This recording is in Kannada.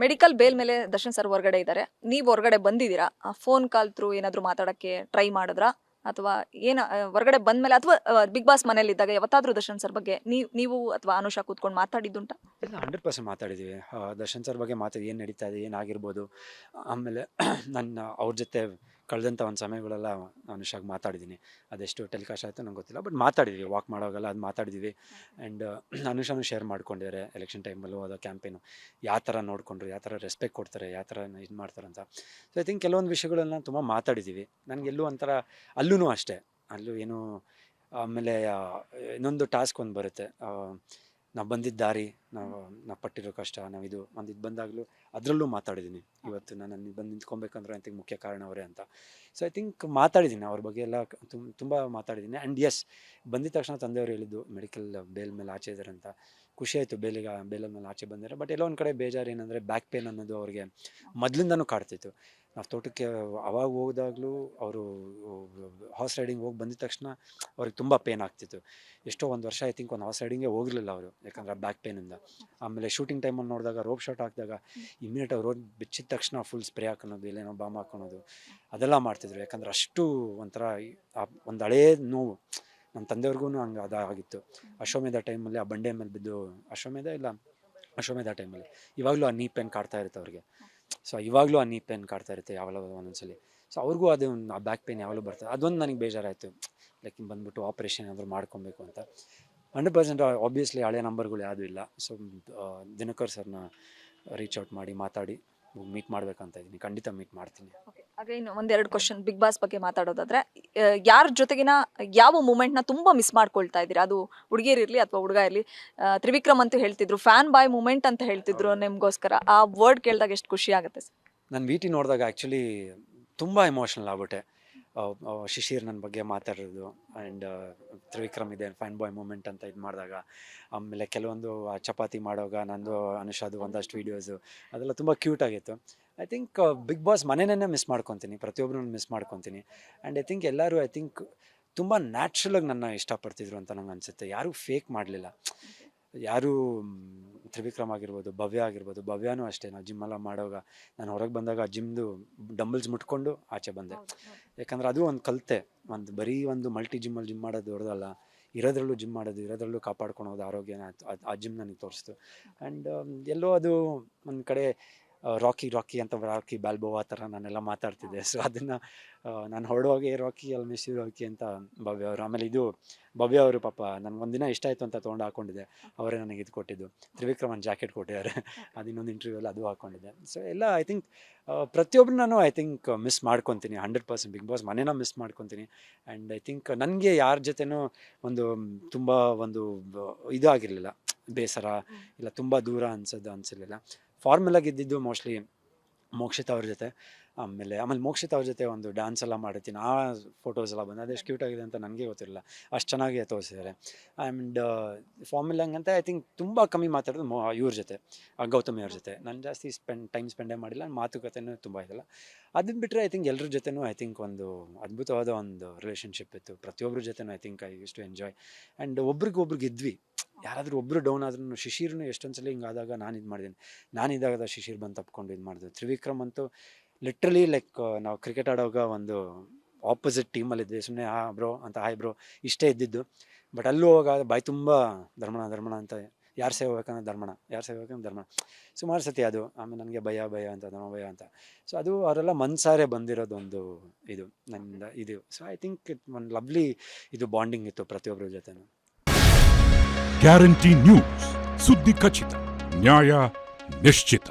ಮೆಡಿಕಲ್ ಬೇಲ್ ಮೇಲೆ ದರ್ಶನ್ ಸರ್ ಹೊರಗಡೆ ಇದ್ದಾರೆ. ನೀವು ಹೊರಗಡೆ ಬಂದಿದ್ದೀರಾ? ಫೋನ್ ಕಾಲ್ ಥ್ರೂ ಏನಾದರೂ ಮಾತಾಡಕ್ಕೆ ಟ್ರೈ ಮಾಡಿದ್ರಾ? ಅಥವಾ ಏನು ಹೊರಗಡೆ ಬಂದ್ಮೇಲೆ ಅಥವಾ ಬಿಗ್ ಬಾಸ್ ಮನೇಲಿದ್ದಾಗ ಯಾವತ್ತಾದ್ರೂ ದರ್ಶನ್ ಸರ್ ಬಗ್ಗೆ ನೀವು ಅಥವಾ ಅನುಷಾ ಕೂತ್ಕೊಂಡು ಮಾತಾಡಿದ್ದುಂಟಾ? ಇಲ್ಲ 100% ಮಾತಾಡಿದ್ದೀವಿ. ದರ್ಶನ್ ಸರ್ ಬಗ್ಗೆ ಏನು ನಡೀತಾ ಇದೆ, ಏನಾಗಿರ್ಬೋದು. ಆಮೇಲೆ ನನ್ನ ಅವ್ರ ಜೊತೆ ಕಳೆದಂಥ ಒಂದು ಸಮಯಗಳೆಲ್ಲ ಅನುಷಾಗ್ ಮಾತಾಡಿದ್ದೀನಿ. ಅದೆಷ್ಟು ಟೆಲಿಕಾಸ್ಟ್ ಆಯಿತು ನಂಗೆ ಗೊತ್ತಿಲ್ಲ, ಬಟ್ ಮಾತಾಡಿದ್ವಿ. ವಾಕ್ ಮಾಡೋವಾಗೆಲ್ಲ ಅದು ಮಾತಾಡಿದ್ವಿ. ಆ್ಯಂಡ್ ಅನುಷಾನು ಶೇರ್ ಮಾಡ್ಕೊಂಡಿದ್ದಾರೆ ಎಲೆಕ್ಷನ್ ಟೈಮಲ್ಲೂ ಅದು ಕ್ಯಾಂಪೇನು ಯಾವ ಥರ ನೋಡಿಕೊಂಡ್ರು, ಯಾವ ಥರ ರೆಸ್ಪೆಕ್ಟ್ ಕೊಡ್ತಾರೆ, ಯಾವ ಥರ ಇದು ಮಾಡ್ತಾರೆ ಅಂತ. ಸೊ ಐ ಥಿಂಕ್ ಕೆಲವೊಂದು ವಿಷಯಗಳನ್ನ ತುಂಬ ಮಾತಾಡಿದ್ದೀವಿ. ನನಗೆಲ್ಲೂ ಒಂಥರ ಅಲ್ಲೂ ಅಷ್ಟೇ, ಅಲ್ಲೂ ಏನು. ಆಮೇಲೆ ಇನ್ನೊಂದು ಟಾಸ್ಕ್ ಒಂದು ಬರುತ್ತೆ, ನಾವು ಬಂದಿದ್ದ ದಾರಿ, ನಾವು ಪಟ್ಟಿರೋ ಕಷ್ಟ, ನಾವು ಇದು ಬಂದಾಗಲೂ ಅದರಲ್ಲೂ ಮಾತಾಡಿದ್ದೀನಿ. ಇವತ್ತು ನಾನು ಬಂದು ನಿಂತ್ಕೊಬೇಕಂದ್ರೆ ಐ ಥಿಂಕ್ ಮುಖ್ಯ ಕಾರಣ ಅವರೇ ಅಂತ. ಸೊ ಐ ಥಿಂಕ್ ಮಾತಾಡಿದ್ದೀನಿ ಅವ್ರ ಬಗ್ಗೆ ಎಲ್ಲ, ತುಂಬ ಮಾತಾಡಿದ್ದೀನಿ. ಆ್ಯಂಡ್ ಎಸ್, ಬಂದಿದ ತಕ್ಷಣ ತಂದೆಯವರು ಹೇಳಿದ್ದು ಮೆಡಿಕಲ್ ಬೇಲ್ ಮೇಲೆ ಆಚೆ ಇದ್ದಾರೆ ಅಂತ. ಖುಷಿ ಆಯಿತು, ಬೇಲ ಮೇಲೆ ಆಚೆ ಬಂದಿದ್ದಾರೆ. ಬಟ್ ಎಲ್ಲೋ ಒಂದು ಕಡೆ ಬೇಜಾರು ಏನಂದರೆ ಬ್ಯಾಕ್ ಪೇನ್ ಅನ್ನೋದು ಅವ್ರಿಗೆ ಮೊದಲಿಂದನೂ ಕಾಡ್ತಿತ್ತು. ನಾವು ತೋಟಕ್ಕೆ ಅವಾಗ ಹೋದಾಗಲೂ ಅವರು ಹಾರ್ಸ್ ರೈಡಿಂಗ್ ಹೋಗಿ ಬಂದಿದ ತಕ್ಷಣ ಅವ್ರಿಗೆ ತುಂಬ ಪೇನ್ ಆಗ್ತಿತ್ತು. ಎಷ್ಟೋ ಒಂದು ವರ್ಷ ಐ ಥಿಂಕ್ ಒಂದು ಹಾರ್ಸ್ ರೈಡಿಂಗೇ ಹೋಗಲಿಲ್ಲ ಅವರು, ಯಾಕಂದರೆ ಬ್ಯಾಕ್ ಪೇನಿಂದ. ಆಮೇಲೆ ಶೂಟಿಂಗ್ ಟೈಮಲ್ಲಿ ನೋಡಿದಾಗ ರೋಪ್ ಶಾಟ್ ಹಾಕಿದಾಗ ಇಮಿಡಿಯೇಟ್ ಅವ್ರು ರೋಡ್ ಬಿಚ್ಚಿದ ತಕ್ಷಣ ಫುಲ್ ಸ್ಪ್ರೇ ಹಾಕೋದು, ಇಲ್ಲೇನೋ ಬಾಂಬ್ ಹಾಕೊಳೋದು, ಅದೆಲ್ಲ ಮಾಡ್ತಿದ್ರು. ಯಾಕಂದರೆ ಅಷ್ಟು ಒಂಥರ ಒಂದು ಹಳೇ ನೋವು. ನಮ್ಮ ತಂದೆಯವ್ರಿಗೂ ಹಂಗೆ ಅದಾಗಿತ್ತು. ಅಶ್ವಮೇಧ ಟೈಮಲ್ಲಿ ಆ ಬಂಡೆ ಮೇಲೆ ಬಿದ್ದು, ಅಶ್ವಮೇಧ ಟೈಮಲ್ಲಿ ಇವಾಗಲೂ ಆ ನೀ ಪೇನ್ ಕಾಡ್ತಾ ಇರುತ್ತೆ ಅವ್ರಿಗೆ. ಸೊ ಇವಾಗಲೂ ಆ ನೀ ಪೇನ್ ಕಾಡ್ತಾ ಇರುತ್ತೆ ಯಾವಾಗಲೂ ಒಂದೊಂದ್ಸಲಿ. ಸೊ ಅವ್ರಿಗೂ ಅದು ಆ ಬ್ಯಾಕ್ ಪೇನ್ ಯಾವಾಗಲೂ ಬರ್ತದೆ. ಅದೊಂದು ನನಗೆ ಬೇಜಾರಾಯಿತು, ಲೈಕ್ ಬಂದ್ಬಿಟ್ಟು ಆಪ್ರೇಷನ್ ಏನಾದರೂ ಮಾಡ್ಕೊಬೇಕು ಅಂತ. 100% ಆಬ್ವಿಯಸ್ಲಿ ಹಳೆ ನಂಬರ್ಗಳು ಯಾವುದೂ ಇಲ್ಲ. ಸೊ ದಿನಕರ್ ಸರ್ನ ರೀಚ್ ಔಟ್ ಮಾಡಿ ಮಾತಾಡಿ ಮೀಟ್ ಮಾಡ್ಬೇಕಂತ ಇದ್ದೀನಿ. ಖಂಡಿತ ಮೀಟ್ ಮಾಡ್ತೀನಿ. ಹಾಗೆ ಇನ್ನು ಒಂದೆರಡು ಕ್ವಶನ್ ಬಿಗ್ ಬಾಸ್ ಬಗ್ಗೆ ಮಾತಾಡೋದಾದ್ರೆ, ಯಾರ ಜೊತೆಗಿನ ಯಾವ ಮೂಮೆಂಟ್ನ ತುಂಬ ಮಿಸ್ ಮಾಡ್ಕೊಳ್ತಾ ಇದ್ದೀರಾ? ಅದು ಹುಡುಗಿಯರಿರಲಿ ಅಥವಾ ಹುಡುಗ ಇರಲಿ. ತ್ರಿವಿಕ್ರಮ್ ಅಂತೂ ಹೇಳ್ತಿದ್ರು ಫ್ಯಾನ್ ಬಾಯ್ ಮೂಮೆಂಟ್ ಅಂತ ಹೇಳ್ತಿದ್ರು ನಿಮಗೋಸ್ಕರ. ಆ ವರ್ಡ್ ಕೇಳಿದಾಗ ಎಷ್ಟು ಖುಷಿ ಆಗುತ್ತೆ ಸರ್? ನಾನು VT ನೋಡಿದಾಗ ಆ್ಯಕ್ಚುಲಿ ತುಂಬ ಎಮೋಷ್ನಲ್ ಆಗ್ಬಿಟ್ಟೆ. ಶಿಶಿರ್ ನನ್ನ ಬಗ್ಗೆ ಮಾತಾಡೋದು, ಆ್ಯಂಡ್ ತ್ರಿವಿಕ್ರಮ್ ಇದೆ ಫ್ಯಾನ್ ಬಾಯ್ ಮೂಮೆಂಟ್ ಅಂತ ಇದು ಮಾಡಿದಾಗ. ಆಮೇಲೆ ಕೆಲವೊಂದು ಚಪಾತಿ ಮಾಡೋವಾಗ ನಂದು ಅನುಷಾದು ಒಂದಷ್ಟು ವೀಡಿಯೋಸು ಅದೆಲ್ಲ ತುಂಬ ಕ್ಯೂಟ್ ಆಗಿತ್ತು. ಐ ಥಿಂಕ್ ಬಿಗ್ ಬಾಸ್ ಮನೆಯೇ ಮಿಸ್ ಮಾಡ್ಕೊತೀನಿ, ಪ್ರತಿಯೊಬ್ಬರೂ ಮಿಸ್ ಮಾಡ್ಕೊತೀನಿ. ಆ್ಯಂಡ್ ಐ ಥಿಂಕ್ ಎಲ್ಲರೂ ತುಂಬ ನ್ಯಾಚುರಲಾಗಿ ನನ್ನ ಇಷ್ಟಪಡ್ತಿದ್ರು ಅಂತ ನಂಗೆ ಅನಿಸುತ್ತೆ. ಯಾರೂ ಫೇಕ್ ಮಾಡಲಿಲ್ಲ. ಯಾರೂ ತ್ರಿವಿಕ್ರಮ್ ಆಗಿರ್ಬೋದು, ಭವ್ಯ ಆಗಿರ್ಬೋದು. ಭವ್ಯನೂ ಅಷ್ಟೇ, ನಾವು ಜಿಮ್ಮೆಲ್ಲ ಮಾಡೋವಾಗ ನಾನು ಹೊರಗೆ ಬಂದಾಗ ಜಿಮ್ದು ಡಂಬಲ್ಸ್ ಮುಟ್ಕೊಂಡು ಆಚೆ ಬಂದೆ. ಯಾಕಂದರೆ ಅದು ಒಂದು ಕಲಿತೆ. ಬರೀ ಒಂದು ಮಲ್ಟಿ ಜಿಮ್ಮಲ್ಲಿ ಜಿಮ್ ಮಾಡೋದು ದೊಡ್ಡದಲ್ಲ, ಇರೋದ್ರಲ್ಲೂ ಜಿಮ್ ಮಾಡೋದು, ಇರೋದ್ರಲ್ಲೂ ಕಾಪಾಡ್ಕೊಳೋದು ಆರೋಗ್ಯನ, ಆ ಜಿಮ್ ನನಗೆ ತೋರಿಸ್ತು. ಆ್ಯಂಡ್ ಎಲ್ಲೋ ಅದು ಒಂದು ಕಡೆ ರಾಕಿ ಅಂತ ರಾಕಿ ಬ್ಯಾಲ್ಬೋವಾ ಥರ ನಾನೆಲ್ಲ ಮಾತಾಡ್ತಿದ್ದೆ. ಸೊ ಅದನ್ನು ನಾನು ಹೊರಡುವಾಗೆ ರಾಕಿ ಅಲ್ಲಿ ಮಿಸ್ ರಾಕಿ ಅಂತ ಭವ್ಯ ಅವರು. ಆಮೇಲೆ ಇದು ಭವ್ಯ ಅವರು ಪಾಪ ನನಗೊಂದಿನ ಇಷ್ಟ ಆಯಿತು ಅಂತ ತೊಗೊಂಡು ಹಾಕ್ಕೊಂಡಿದ್ದೆ, ಅವರೇ ನನಗೆ ಇದು ಕೊಟ್ಟಿದ್ದು. ತ್ರಿವಿಕ್ರಮನ್ ಜಾಕೆಟ್ ಕೊಟ್ಟಿದ್ದಾರೆ, ಅದು ಇನ್ನೊಂದು ಇಂಟರ್ವ್ಯೂಲ್ಲಿ ಅದು ಹಾಕ್ಕೊಂಡಿದ್ದೆ. ಸೊ ಎಲ್ಲ ಐ ಥಿಂಕ್ ಪ್ರತಿಯೊಬ್ಬರನ್ನೂ ಐ ಥಿಂಕ್ ಮಿಸ್ ಮಾಡ್ಕೊತೀನಿ. 100% ಬಿಗ್ ಬಾಸ್ ಮನೇನ ಮಿಸ್ ಮಾಡ್ಕೊತೀನಿ. ಆ್ಯಂಡ್ ಐ ಥಿಂಕ್ ನನಗೆ ಯಾರ ಜೊತೆನೂ ತುಂಬ ಇದಾಗಿರಲಿಲ್ಲ, ಬೇಸರ ಇಲ್ಲ, ತುಂಬ ದೂರ ಅನಿಸಿರಲಿಲ್ಲ. ಫಾರ್ಮಲಾಗಿ ಇದ್ದಿದ್ದು ಮೋಸ್ಟ್ಲಿ ಮೋಕ್ಷಿತಾ ಅವ್ರ ಜೊತೆ. ಆಮೇಲೆ ಮೋಕ್ಷಿತಾ ಅವ್ರ ಜೊತೆ ಒಂದು ಡ್ಯಾನ್ಸ್ ಎಲ್ಲ ಮಾಡಿರ್ತೀನಿ, ಆ ಫೋಟೋಸ್ ಎಲ್ಲ ಬಂದು ಅದೆಷ್ಟು ಕ್ಯೂಟ್ ಆಗಿದೆ ಅಂತ ನನಗೆ ಗೊತ್ತಿರಲಿಲ್ಲ, ಅಷ್ಟು ಚೆನ್ನಾಗಿ ತೋರಿಸಿದ್ದಾರೆ. ಆ್ಯಂಡ್ ಫಾರ್ಮುಲಂಗ್ ಅಂತ ಐ ಥಿಂಕ್ ತುಂಬ ಕಮ್ಮಿ ಮಾತಾಡೋದು ಇವ್ರ ಜೊತೆ, ಗೌತಮಿ ಅವ್ರ ಜೊತೆ. ನಾನು ಜಾಸ್ತಿ ಟೈಮ್ ಸ್ಪೆಂಡೇ ಮಾಡಿಲ್ಲ, ಮಾತುಕತೆನೂ ತುಂಬ ಇದಿಲ್ಲ. ಅದನ್ನು ಬಿಟ್ಟರೆ ಐ ಥಿಂಕ್ ಎಲ್ಲರ ಜೊತೆನೂ ಐ ಥಿಂಕ್ ಒಂದು ಅದ್ಭುತವಾದ ಒಂದು ರಿಲೇಷನ್ಶಿಪ್ ಇತ್ತು. ಪ್ರತಿಯೊಬ್ಬರ ಜೊತೆನೂ I think I use to enjoy. And ಒಬ್ರಿಗೊಬ್ರಿಗೆ ಇದ್ವಿ. ಯಾರಾದರೂ ಒಬ್ಬರು ಡೌನ್ ಆದ್ರೂ, ಶಿಶಿರ್ನು ಎಷ್ಟೊಂದು ಸಲ ಹಿಂಗಾದಾಗ ನಾನು ಇದು ಮಾಡಿದ್ದೀನಿ. ನಾನಿದ್ದಾಗ ಶಿಶಿರ್ ಬಂದು ತಪ್ಕೊಂಡು ಇದು ಮಾಡಿದೆ. ತ್ರಿವಿಕ್ರಮ್ ಅಂತೂ ಲಿಟ್ರಲಿ ಲೈಕ್ ನಾವು ಕ್ರಿಕೆಟ್ ಆಡೋವಾಗ ಒಂದು ಆಪೋಸಿಟ್ ಟೀಮಲ್ಲಿದ್ವಿ, ಸುಮ್ಮನೆ ಬ್ರೋ ಅಂತ ಹಾಯ್ ಬ್ರೋ ಇಷ್ಟೇ ಇದ್ದಿದ್ದು. ಬಟ್ ಅಲ್ಲೂ ಹೋಗಾಗ ಬಾಯಿ ತುಂಬ ಧರ್ಮಣ ಅಂತ, ಯಾರು ಸೇವೆ ಹೋಗ್ಬೇಕಂದ್ರೆ ಧರ್ಮಣ ಸುಮಾರು ಸತಿ ಅದು. ಆಮೇಲೆ ನನಗೆ ಭಯ ಅಂತ, ಭಯ ಅಂತ. ಸೊ ಅದು ಅವರೆಲ್ಲ ಮನ್ಸಾರೆ ಬಂದಿರೋದೊಂದು ಇದು ನನ್ನಿಂದ ಇದು. ಸೊ ಐ ಥಿಂಕ್ ಒಂದು ಲವ್ಲಿ ಇದು ಬಾಂಡಿಂಗ್ ಇತ್ತು ಪ್ರತಿಯೊಬ್ಬರ ಜೊತೆನೂ. ಗ್ಯಾರಂಟಿ ನ್ಯೂಸ್, ಸುದ್ದಿ ಖಚಿತ, ನ್ಯಾಯ ನಿಶ್ಚಿತ.